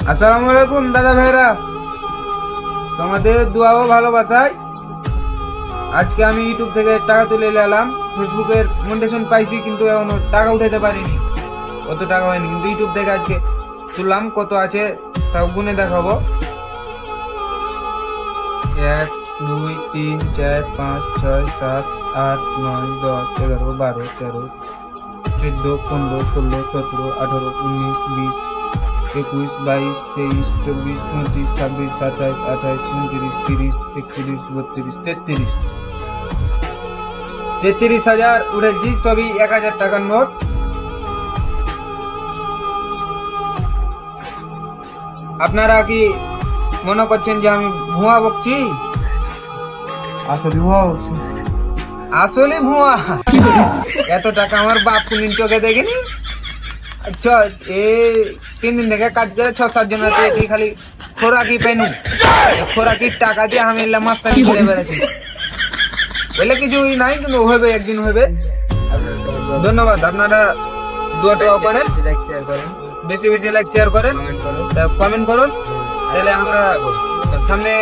আসসালামু আলাইকুম দাদা ভাইরা, তোমাদের দোয়া ও ভালোবাসায় আজকে আমি ইউটিউব থেকে টাকা তুলে এলাম। ফেসবুকের মনিটাইজেশন পাইছি কিন্তু এখনো টাকা উঠাইতে পারিনি, কত টাকা হয়নি, কিন্তু ইউটিউব থেকে আজকে তুললাম। কত আছে তাও গুনে দেখাবো। 1 2 3 4 5 6 7 8 9 10 11 12 13 14 15 16 17 18 19 20 21 22 23 24 25 26 27 28 29 30 31 32 33 33,000 উঠেছি, সবই 1,000 টাকার নোট। আপনারা কি মনে করছেন যে আমি ভুয়া বকছি? আসলে ভুয়া। এত টাকা আমার বাপ কোনদিন চোখে দেখেনি। আচ্ছা, এই 3 দিন থেকে কাজ করে 6-7 জন এটি খালি খোরাকি পেনু, খোরাকি টাকা দিয়ে আমি মাস্তানি করে বেড়াচ্ছি। বলে কিছুই নাই, কিন্তু হবে, একদিন হবে। ধন্যবাদ। আপনারা দোয়াটা করেন, বেশি বেশি লাইক শেয়ার করেন, কমেন্ট করুন, তাহলে আমরা সামনে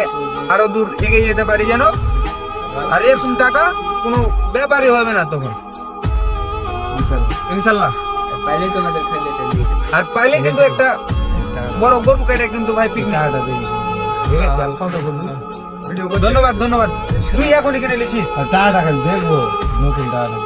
আরো দূর এগিয়ে যেতে পারি যেন। আর এরকম টাকা কোনো ব্যাপারই হবে না তখন, ইনশাল্লাহ। আর পাইলে কিন্তু একটা বড় গরু কেটে কিন্তু ভাই পিকনিক। ধন্যবাদ। তুই এখন এখানে লিখিস। টাকা দেখবো নতুন টাকা